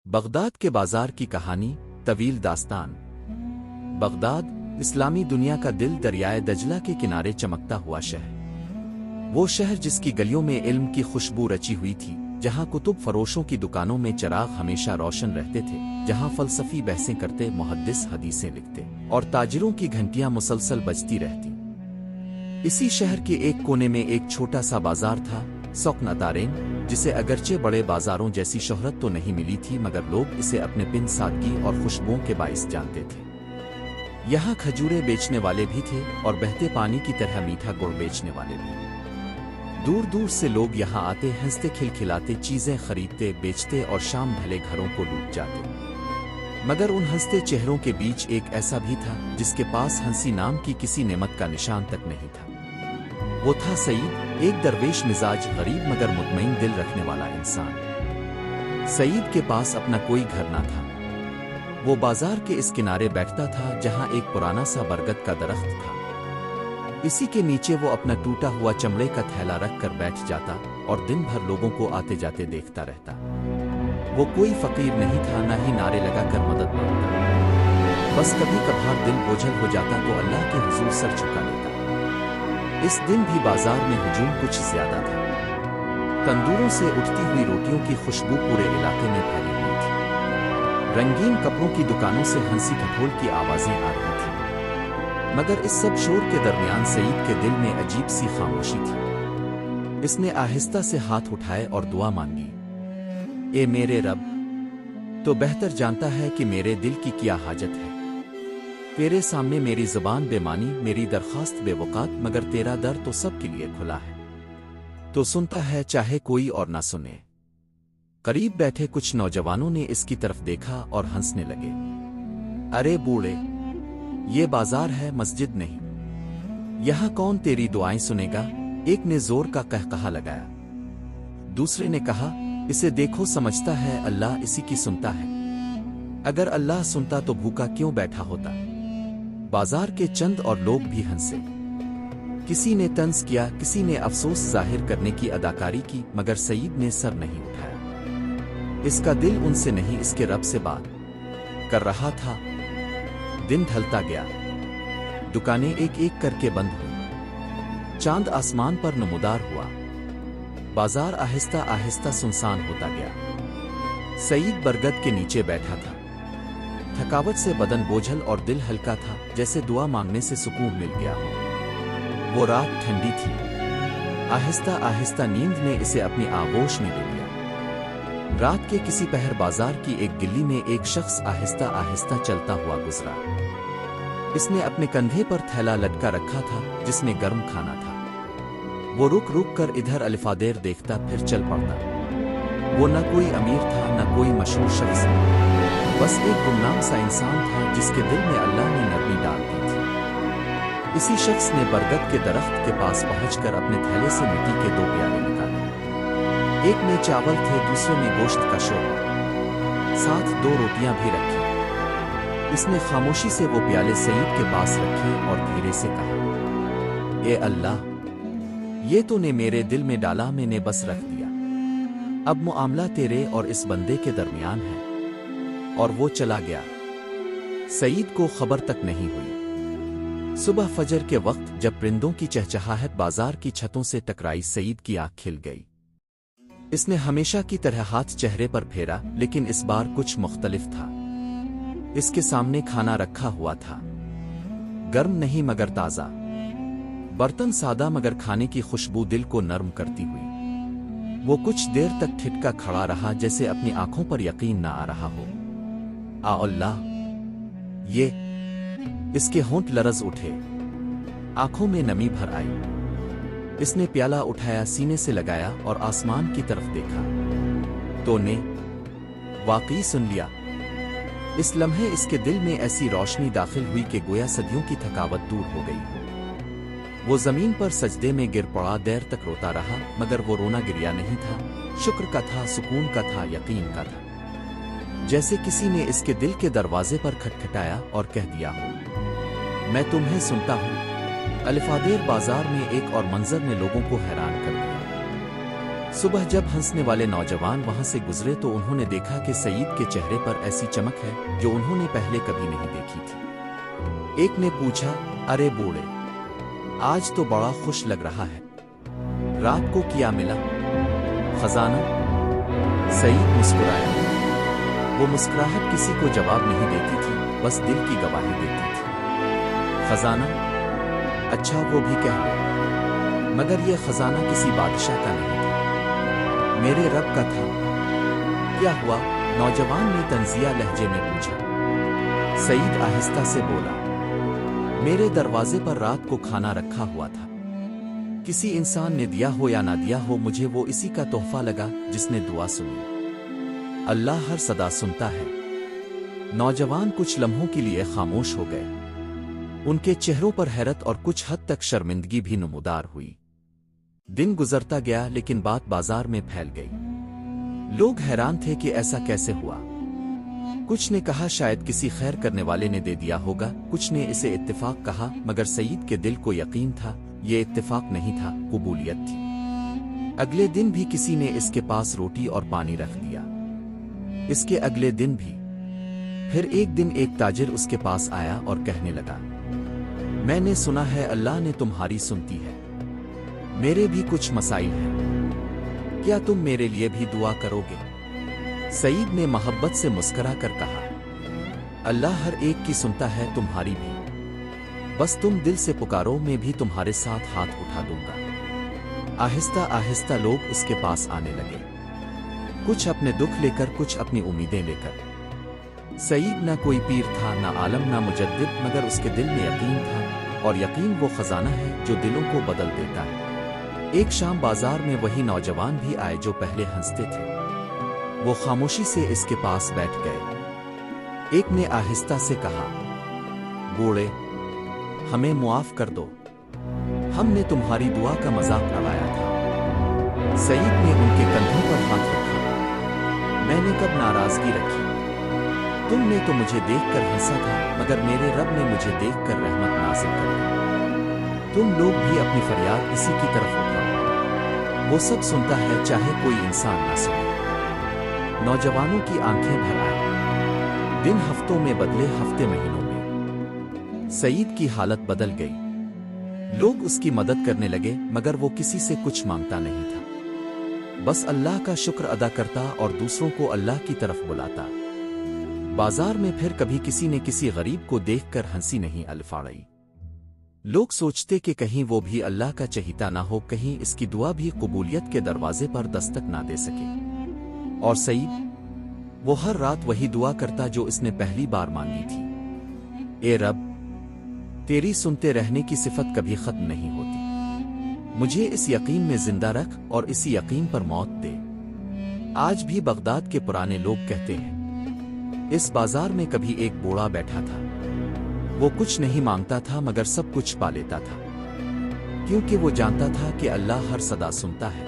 Baghdad کے بازار کی کہانی طویل داستان۔ بغداد اسلامی دنیا کا دل دریائے دجلہ کے کنارے چمکتا ہوا شہر، وہ شہر جس کی گلیوں میں علم کی خوشبو رچی ہوئی تھی، جہاں کتب فروشوں کی دکانوں میں چراغ ہمیشہ روشن رہتے تھے، جہاں فلسفی بحثیں کرتے، محدث حدیثیں لکھتے اور تاجروں کی گھنٹیاں مسلسل بجتی رہتی۔ اسی شہر کے ایک کونے میں ایک چھوٹا سا بازار تھا، سوق ناتارین، جسے اگرچہ بڑے بازاروں جیسی شہرت تو نہیں ملی تھی، مگر لوگ اسے اپنے پن سادگی اور خوشبوؤں کے باعث جانتے تھے۔ یہاں کھجورے بیچنے والے بھی تھے اور بہتے پانی کی طرح میٹھا گڑ بیچنے والے بھی۔ دور دور سے لوگ یہاں آتے، ہنستے کھلکھلاتے چیزیں خریدتے بیچتے اور شام ڈھلے گھروں کو لوٹ جاتے۔ مگر ان ہنستے چہروں کے بیچ ایک ایسا بھی تھا جس کے پاس ہنسی نام کی کسی نعمت کا نشان تک نہیں تھا۔ وہ تھا سعید، ایک درویش مزاج، غریب مگر مطمئن دل رکھنے والا انسان۔ سعید کے پاس اپنا کوئی گھر نہ تھا، وہ بازار کے اس کنارے بیٹھتا تھا جہاں ایک پرانا سا برگد کا درخت تھا۔ اسی کے نیچے وہ اپنا ٹوٹا ہوا چمڑے کا تھیلا رکھ کر بیٹھ جاتا اور دن بھر لوگوں کو آتے جاتے دیکھتا رہتا۔ وہ کوئی فقیر نہیں تھا، نہ ہی نعرے لگا کر مدد مانگتا، بس کبھی کبھار دل بوجھل ہو جاتا تو اللہ کے حضور سر جھکا لیتا۔ اس دن بھی بازار میں ہجوم کچھ زیادہ تھا، تندوروں سے اٹھتی ہوئی روٹیوں کی خوشبو پورے علاقے میں پھیلی ہوئی تھی، رنگین کپڑوں کی دکانوں سے ہنسی ٹھٹول کی آوازیں آ رہی تھیں، مگر اس سب شور کے درمیان سعید کے دل میں عجیب سی خاموشی تھی۔ اس نے آہستہ سے ہاتھ اٹھائے اور دعا مانگی، اے میرے رب، تو بہتر جانتا ہے کہ میرے دل کی کیا حاجت ہے۔ تیرے سامنے میری زبان بے معنی، میری درخواست بے وقات، مگر تیرا در تو سب کے لیے کھلا ہے، تو سنتا ہے چاہے کوئی اور نہ سنے۔ قریب بیٹھے کچھ نوجوانوں نے اس کی طرف دیکھا اور ہنسنے لگے۔ ارے بوڑھے، یہ بازار ہے، مسجد نہیں، یہاں کون تیری دعائیں سنے گا؟ ایک نے زور کا قہقہا لگایا۔ دوسرے نے کہا، اسے دیکھو، سمجھتا ہے اللہ اسی کی سنتا ہے، اگر اللہ سنتا تو بھوکا کیوں بیٹھا ہوتا؟ بازار کے چند اور لوگ بھی ہنسے، کسی نے طنز کیا، کسی نے افسوس ظاہر کرنے کی اداکاری کی، مگر سعید نے سر نہیں اٹھایا۔ اس کا دل ان سے نہیں، اس کے رب سے بات کر رہا تھا۔ دن ڈھلتا گیا، دکانیں ایک ایک کر کے بند ہوئیں، چاند آسمان پر نمودار ہوا، بازار آہستہ آہستہ سنسان ہوتا گیا۔ سعید برگد کے نیچے بیٹھا تھا، تھکاوٹ سے بدن بوجھل اور دل ہلکا تھا، جیسے دعا مانگنے سے سکون مل گیا ہو۔ وہ رات ٹھنڈی تھی، آہستہ آہستہ نیند نے اسے اپنی آغوش میں لے لیا۔ رات کے کسی پہر بازار کی ایک گلی میں ایک شخص آہستہ آہستہ چلتا ہوا گزرا۔ اس نے اپنے کندھے پر تھیلا لٹکا رکھا تھا جس میں گرم کھانا تھا۔ وہ رک رک کر ادھر الفادیر دیکھتا، پھر چل پڑتا۔ وہ نہ کوئی امیر تھا، نہ کوئی مشہور شخص، بس ایک گمنام سا انسان تھا جس کے دل میں اللہ نے نرمی ڈال دی تھی۔ اسی شخص نے برگد کے درخت کے پاس پہنچ کر اپنے تھیلے سے مٹی کے 2 پیالے نکالے، ایک میں چاول تھے، دوسرے میں گوشت کا شوربہ، ساتھ 2 روٹیاں بھی رکھی۔ اس نے خاموشی سے وہ پیالے سعید کے پاس رکھے اور دھیرے سے کہا، اے اللہ، یہ تو نے میرے دل میں ڈالا، میں نے بس رکھ دیا، اب معاملہ تیرے اور اس بندے کے درمیان ہے۔ اور وہ چلا گیا، سعید کو خبر تک نہیں ہوئی۔ صبح فجر کے وقت جب پرندوں کی چہچہاہٹ بازار کی چھتوں سے ٹکرائی، سعید کی آنکھ کھل گئی۔ اس نے ہمیشہ کی طرح ہاتھ چہرے پر پھیرا، لیکن اس بار کچھ مختلف تھا۔ اس کے سامنے کھانا رکھا ہوا تھا، گرم نہیں مگر تازہ، برتن سادہ مگر کھانے کی خوشبو دل کو نرم کرتی ہوئی۔ وہ کچھ دیر تک ٹھٹکا کھڑا رہا، جیسے اپنی آنکھوں پر یقین نہ آ رہا ہو۔ آ اللہ، یہ! اس کے ہونٹ لرز اٹھے، آنکھوں میں نمی بھر آئی۔ اس نے پیالہ اٹھایا، سینے سے لگایا اور آسمان کی طرف دیکھا، تو نے واقعی سن لیا۔ اس لمحے اس کے دل میں ایسی روشنی داخل ہوئی کہ گویا صدیوں کی تھکاوٹ دور ہو گئی ہو۔ وہ زمین پر سجدے میں گر پڑا، دیر تک روتا رہا، مگر وہ رونا گریا نہیں تھا، شکر کا تھا، سکون کا تھا، یقین کا تھا، جیسے کسی نے اس کے دل کے دروازے پر کھٹکھٹایا اور کہہ دیا ہو، میں تمہیں سنتا ہوں۔ الفادیر بازار میں ایک اور منظر نے لوگوں کو حیران کر دیا۔ صبح جب ہنسنے والے نوجوان وہاں سے گزرے تو انہوں نے دیکھا کہ سعید کے چہرے پر ایسی چمک ہے جو انہوں نے پہلے کبھی نہیں دیکھی تھی۔ ایک نے پوچھا، ارے بوڑھے، آج تو بڑا خوش لگ رہا ہے، رات کو کیا ملا؟ خزانہ؟ سعید مسکرایا۔ وہ مسکراہٹ کسی کو جواب نہیں دیتی تھی، بس دل کی گواہی دیتی تھی۔ خزانہ؟ اچھا، وہ بھی کہہ لو، مگر یہ خزانہ کسی بادشاہ کا نہیں تھا، میرے رب کا تھا۔ کیا ہوا؟ نوجوان نے طنزیہ لہجے میں پوچھا۔ سعید آہستہ سے بولا، میرے دروازے پر رات کو کھانا رکھا ہوا تھا، کسی انسان نے دیا ہو یا نہ دیا ہو، مجھے وہ اسی کا تحفہ لگا جس نے دعا سنی۔ اللہ ہر صدا سنتا ہے۔ نوجوان کچھ لمحوں کے لیے خاموش ہو گئے، ان کے چہروں پر حیرت اور کچھ حد تک شرمندگی بھی نمودار ہوئی۔ دن گزرتا گیا لیکن بات بازار میں پھیل گئی۔ لوگ حیران تھے کہ ایسا کیسے ہوا۔ کچھ نے کہا شاید کسی خیر کرنے والے نے دے دیا ہوگا، کچھ نے اسے اتفاق کہا، مگر سعید کے دل کو یقین تھا یہ اتفاق نہیں تھا، قبولیت تھی۔ اگلے دن بھی کسی نے اس کے پاس روٹی اور پانی رکھ دیا، اس کے اگلے دن بھی۔ پھر ایک دن ایک تاجر اس کے پاس آیا اور کہنے لگا، میں نے سنا ہے اللہ نے تمہاری سنتی ہے، میرے بھی کچھ مسائل ہیں، کیا تم میرے لیے بھی دعا کرو گے؟ سعید نے محبت سے مسکرا کر کہا، اللہ ہر ایک کی سنتا ہے، تمہاری بھی، بس تم دل سے پکارو، میں بھی تمہارے ساتھ ہاتھ اٹھا دوں گا۔ آہستہ آہستہ لوگ اس کے پاس آنے لگے، کچھ اپنے دکھ لے کر، کچھ اپنی امیدیں لے کر۔ سعید نہ کوئی پیر تھا، نہ عالم، نہ مجدد، مگر اس کے دل میں یقین تھا، اور یقین وہ خزانہ ہے جو دلوں کو بدل دیتا ہے۔ ایک شام بازار میں وہی نوجوان بھی آئے جو پہلے ہنستے تھے، وہ خاموشی سے اس کے پاس بیٹھ گئے۔ ایک نے آہستہ سے کہا، بوڑھے، ہمیں معاف کر دو، ہم نے تمہاری دعا کا مذاق اڑایا تھا۔ سعید نے ان کے کندھوں پر ہاتھ رکھا، میں نے کب ناراضگی رکھی؟ تم نے تو مجھے دیکھ کر ہنسا تھا، مگر میرے رب نے مجھے دیکھ کر رحمت نازل کر دی۔ تم لوگ بھی اپنی فریاد اسی کی طرف اٹھاؤ، وہ سب سنتا ہے چاہے کوئی انسان نہ سنے۔ نوجوانوں کی آنکھیں بھر آئیں، دن ہفتوں میں بدلے، ہفتے مہینوں میں۔ سعید کی حالت بدل گئی، لوگ اس کی مدد کرنے لگے، مگر وہ کسی سے کچھ مانگتا نہیں تھا، بس اللہ کا شکر ادا کرتا اور دوسروں کو اللہ کی طرف بلاتا۔ بازار میں پھر کبھی کسی نے کسی غریب کو دیکھ کر ہنسی نہیں الفاڑی۔ لوگ سوچتے کہ کہیں وہ بھی اللہ کا چہیتا نہ ہو، کہیں اس کی دعا بھی قبولیت کے دروازے پر دستک نہ دے سکے۔ اور سعید، وہ ہر رات وہی دعا کرتا جو اس نے پہلی بار مانگی تھی، اے رب، تیری سنتے رہنے کی صفت کبھی ختم نہیں ہوتی، مجھے اس یقین میں زندہ رکھ اور اسی یقین پر موت دے۔ آج بھی بغداد کے پرانے لوگ کہتے ہیں، اس بازار میں کبھی ایک بوڑھا بیٹھا تھا، وہ کچھ نہیں مانگتا تھا مگر سب کچھ پا لیتا تھا، کیونکہ وہ جانتا تھا کہ اللہ ہر صدا سنتا ہے۔